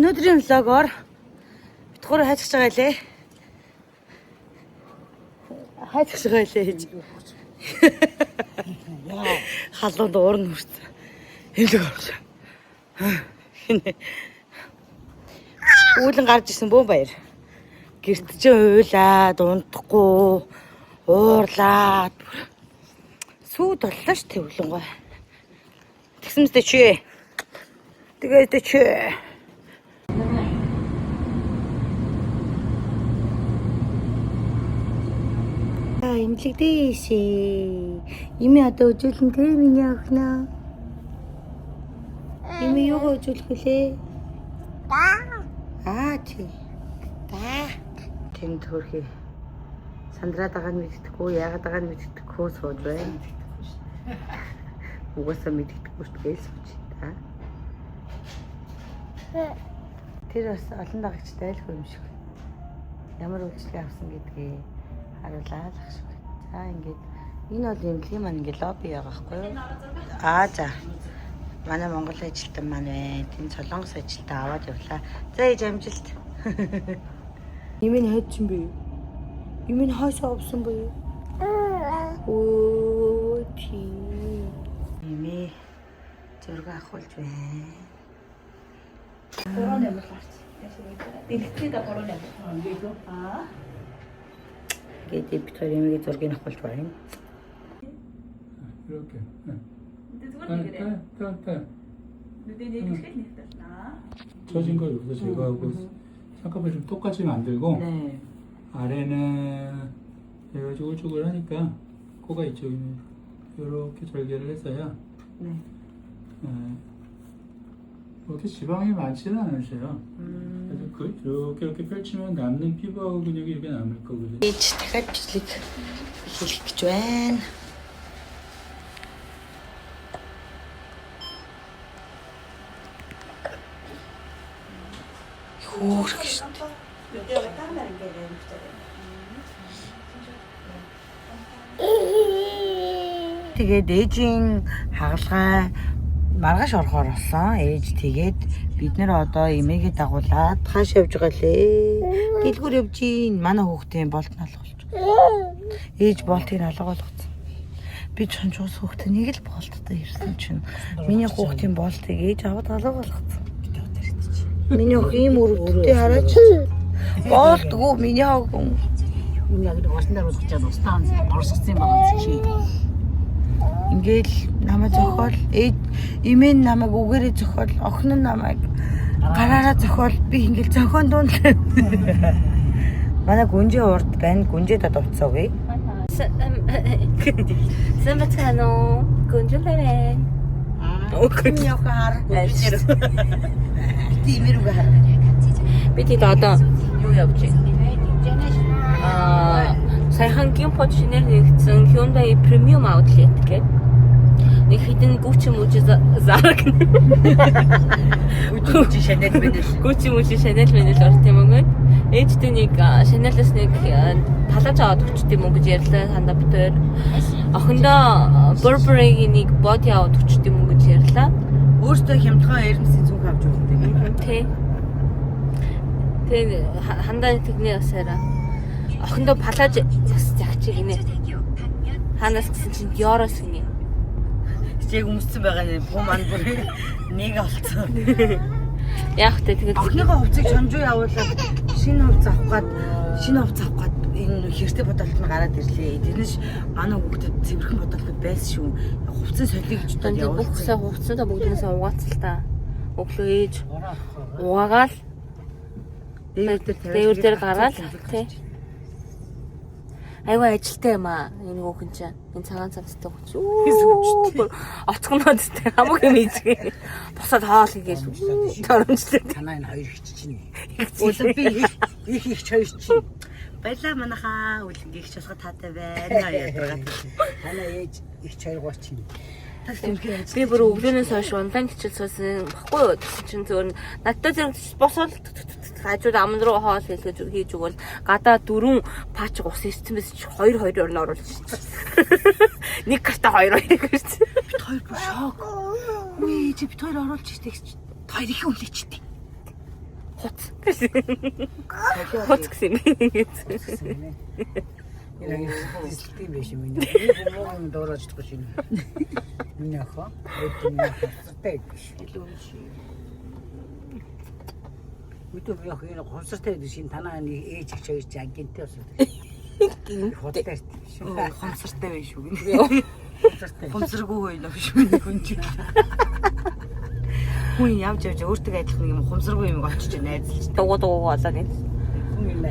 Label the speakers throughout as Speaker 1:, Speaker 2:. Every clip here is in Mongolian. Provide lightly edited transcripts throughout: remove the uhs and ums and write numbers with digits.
Speaker 1: Өнөөдрийн влогоор бид гурав хайцж байгаа лээ. Хайцж байгаа лээ гэж. Яа, халуунд уурн хүрсэн. Хэлэг орж. Хинэ. Үүлэн гарч исэн бөө баяр. Гэрт ч уйлаад, унтахгүй, уурлаад. Сүйд боллоо ш төвлөнгөө. Тэгсэн мэт чи. Тэгээд чи. Имлэгдээшээ. Ими одоо өжүүлэн тэ миний охиноо. Ими юу өжүүлэх вүлээ? Чи. Тэнд хөрхий. Сандраад байгаа нь мэддэхгүй, яагаад байгаа нь мэддэхгүй сууж байна. Угаасаа мэддэхгүй шүү дээ сууж та. Тэр бас олон дагагчтай айлгүй юм шиг. Ямар үйлчлэг авсан гэдгийг харуулаад ах шиг. За ингээд энэ бол имлэгийн маань ингээд лобби байгаа байхгүй юу? За. Манай Монгол ажилтан маань байна. Тэнд Солонгос ажилтан аваад явлаа. За ээж амжилт. Имэн хайч юм бэ? Имэн хаашаа авсан бэ? Оо чи. Имэ зураг авахулж байна.
Speaker 2: Бороо нэмэлгаарч. Дэлгэцээд бороо нэмэл.
Speaker 1: Гэдэг бид хоёр имэгийн зургийг авахулж байна.
Speaker 3: 이렇게. 젖은 거 여기서 제거하고 쌍꺼풀 좀 똑같이 만들고
Speaker 1: 네.
Speaker 3: 아래는 얘가 쭈글쭈글하니까 코가 이쪽이면 이렇게 절개를 했어야
Speaker 1: 네.
Speaker 3: 그렇게 지방이 많지는 않으세요. 그래서 이렇게 펼치면 남는 피부하고 근육이 이렇게 남을 거거든요.
Speaker 1: Ээж дахиад бичлэг хийх гэж байна. Хөөх гэж. Тэгээд ээжийн хагалгаа маргааш орохоор болсон. Ээж тэгээд бид нэр одоо эмээгээ дагуулад хааш явж байгаа лээ. Дэлгүүр явж гин. Манай хүүхдийн болт налгуулж. Ээж болтыг алга болгоцсон. Би чончоос хүүхднийг л болттой ирсэн чинь миний хүүхдийн болтыг ээж аваад алга болгоцсон. Миний өх ийм өрөвдөлтөй хараач. Болтгүй миний хог.
Speaker 2: Энэ яг нэг усан дээр үзэж байгаа станц орсгоцсон байгаа чи.
Speaker 1: Ингээл намайг зохиол эмээ намайг үгээрээ зохиол охин нь намайг гараараа зохиол би ингээл зохион дунд манай гүнжээ урд байна гүнжээд дуцаагүй
Speaker 2: Сэмбэтано гүнжлэрэ.
Speaker 1: гүнжээ явахаар гүнжээр тиймэрүүгээ хар
Speaker 2: Би тэд одоо юу явж байна? Саяхан гимпот шинээр нэгдсэн Hyundai Premium Outlet гэх нэг хідэн Gucci зараг.
Speaker 1: Gucci Chanel
Speaker 2: Chanel орт юм уу? Ээжтэй нэг Chanel-с нэг талааж аваад өчт юм уу гэж ярьлаа санда битээр. Охиндоо Burberry-гийн нэг body аваад өчт юм уу гэж ярьлаа.
Speaker 1: Өөртөө хямдхан эрмсийн зүг авч өгдөг.
Speaker 2: Тэ. Хандаа тэгнээ басаараа. Охиндоо палаж бас загчиг гинэ. Ханаас гэсэн чинь Диороос гинэ.
Speaker 1: Чиг өмссөн байгаа юм. Буман бүр нэг олцсон.
Speaker 2: Яг тэ тэгээд
Speaker 1: охиныхоо хувцыг шонжуу явуулаад шинэ хувц авах гээд энэ хэрэгтэй бодолтод гараад ирлээ. Тэрнээс манай хүүхдэд цэвэрхэн бодолтод байсан шүү. Хувцас солиё гэж бодоод явуулсан.
Speaker 2: Бүгсээ хувцсандаа бүгднээс угаацал та. Өглөө ээж угаагаал дээвэр дээр гараад тий. Айгаа ажилтай юм аа. Энэ хүүхэн чинь энэ цагаан цамцтай хүч. Оцгоноод тий хамаг юм ийзгээ. Босоод хоол хийгээл. Торомжлээ.
Speaker 1: Танаа энэ хоёр их чинь. Уулын би их хоёр чинь. Баялаа манайхаа үлэнгийн их часга таатай байна. Танаа ээж их хоёр гоч чинь.
Speaker 2: Би бүр өглөөнөөс хойш онлайн хичээл суусан баггүй юу? Тэгсэн чинь зөвөр надтай зэрэг босоод хажууд аман руу хоол хийж өгвөл гадаа 4 пач ус ирсэн байсан чи 2 орн оруулж шин. Нэг карта 2 ирсэн.
Speaker 1: Бид хоёр бүр шок. Үгүй чи бид хоёр оруулж штэ гэж. Хоёр их хүлээчтэй.
Speaker 2: Хуц гэсэн юм.
Speaker 1: Яг тийм биш юм. Хүмүүс доорож идэх юм. Миний охин хувцастай биш. Үгүй би охин хувцастай биш танаа ээж их чагч агенттэй болсон. Хувцастай биш. Хувцастай биш үү гэнэ. Хувцаргүй байх биш үү хүн чинь. Хүн явж өөртөө адилхан юм хувцаргүй юм очиж найзалж
Speaker 2: Дугуй болоо гэж.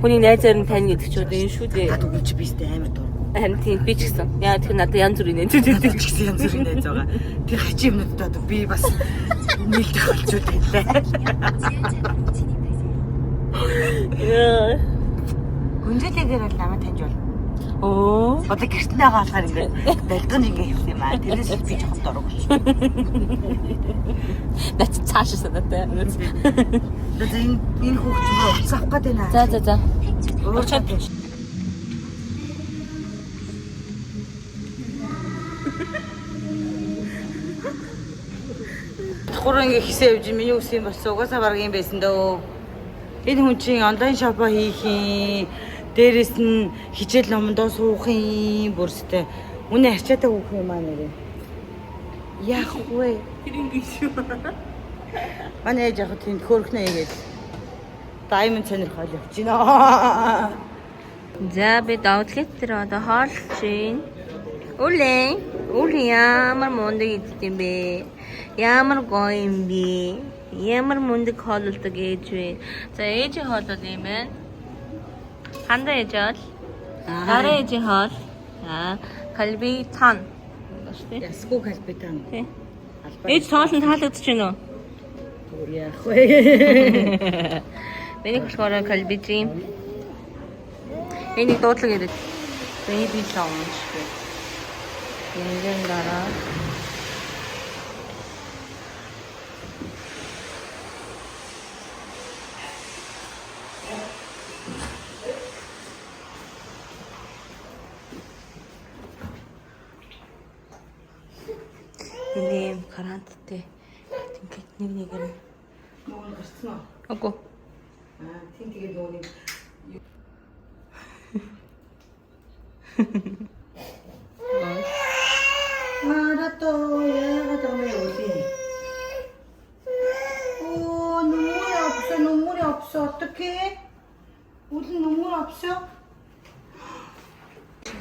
Speaker 2: Хүний найзаар нь тань гэдэг ч үгүй шүү дээ.
Speaker 1: Тэгвэл чи бистэ амар дург.
Speaker 2: Харин тийм би ч гэсэн. Яа тэгэхээр надад янз бүрийн найз
Speaker 1: Тэр ч гэсэн янз бүрийн найз байгаа. Тэр хачи юмнуудад одоо би бас нийлдэх болчиход байлаа.
Speaker 2: Яа.
Speaker 1: Гүнзэлээгээр бол намайг таньж бол.
Speaker 2: Оо.
Speaker 1: Одоо гэртэн байгаа болохоор ингээд далган ингээ хэлсэн юм аа. Тэрээс би жоохон дург болчихсон.
Speaker 2: Наач цааш санаатай.
Speaker 1: Одоо энэ хүүхд ч мөн уцаах гээд байна.
Speaker 2: За.
Speaker 1: Уучаад байна. Хуран ингээ хийсэн явж миний үс юм болсон. Угаасаа баг юм байсан дөө. Энэ хүн чинь онлайн шопоо хийх юм. Дээрээс нь хичээл номдоо суух юм. Бүрстэй. Үнэ арчаатай хөөх юм аа нэрээ. Яах вэ?
Speaker 2: Тэр ингэ шүү.
Speaker 1: Манай ээж яг тийм хөөрхнөө игээд даймонд сонирхол явж байна.
Speaker 2: За би давтлет дээр одоо хоолч юм. Үлээ ямар мундаг идэх юм бэ? Ямар гоё юм бэ? Ямар мундаг хооллдог ээж вэ? За ээжийн хоол бол юм байна. Ханда ээж бол дараа ээжийн хоол. Калби тан.
Speaker 1: Ясгүй калбитан.
Speaker 2: Ээж тоолсон таалагдчих гэнэ үү?
Speaker 1: Яах вэ?
Speaker 2: Миний болохоор калбижим. Энийг дуудлага ирээд baby lounge гэх. Эндэн дараа энэ карантинтэй ингээд нэгээр
Speaker 1: Нөгөө гарцсан уу?
Speaker 2: Үгүй.
Speaker 1: Тийм тэгээд нөгөө Марато яагаад амээ үгүй. Оо 눈물이 없어. 어떡해? 우리 눈물 없어?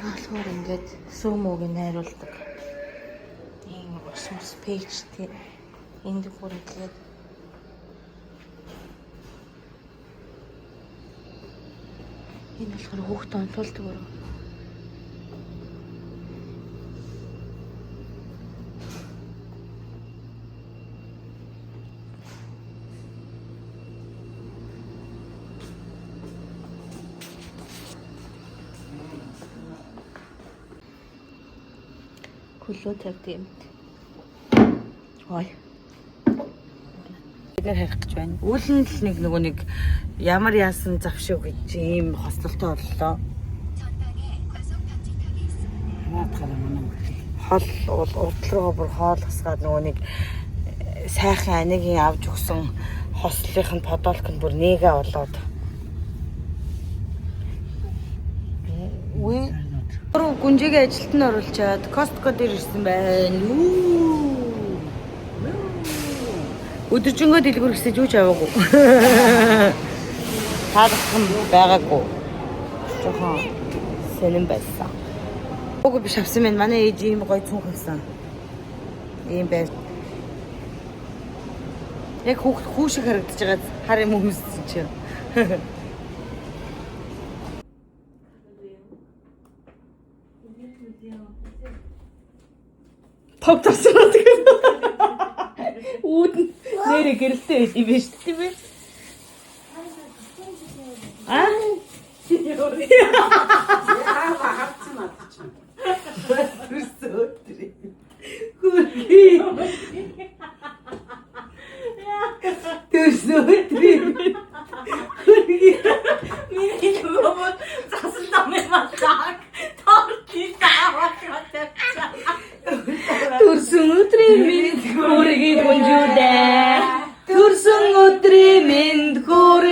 Speaker 2: болохоор ингээд сүүмөг найруулдаг. Ийм усмс пэйжтэй энд бүрэлдээд энэ болохоор хүүхд онцолдог өрөө. Хөлөө тавьдаг юм. Ой.
Speaker 1: Эдгээр харих гэж байна. Үүлэн л нөгөө нэг ямар яасан завшиг гэж ийм хослолтой боллоо. Наатахаа манай хол урд руу бүр хоол хасгаад нөгөө нэг сайхан анигийн авч өгсөн хослолынх нь подолк нь бүр нэгэ болоод. Үгүй Гурав гүнжигийн ажилд нь оруулчаад Costco дээр ирсэн байна. Өдөржингөө дэлгүр гэсэж юу ч аваагүй. Таадах юм байгаагүй. Жохон сэнэн байсан. Уг биш авсан байна. Манай ээж ийм гоё цүнх авсан. Ийм байр. Яг хүү шиг харагдаж байгаа хар юм хүмүүссэн чинь. Тогтсон гэдэг. Үүд нэрэ гэрэлтэй байсан юм биш тийм ээ. Төрсөн өдрийн минь хүргийг гүнжүүлээ. Төрсөн өдрийн минь хүргийг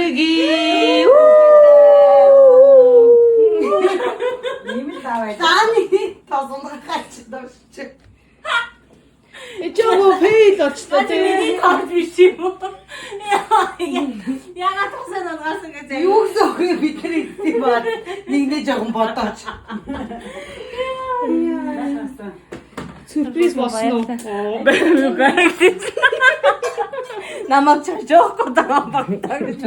Speaker 1: тоосондоо хаачихдаг шүү.
Speaker 4: Эчээгөө фейл очтой тий.
Speaker 2: Миний тав биш юм уу? Яагаад тусаа нангасан гэж.
Speaker 1: Юу гэсэн үг бид нар хэлсэн баа. Нэгнээ жоохон бодооч.
Speaker 4: Сюрприз болсон уу?
Speaker 2: Намайг чожохгүй байгаа багтаа гэж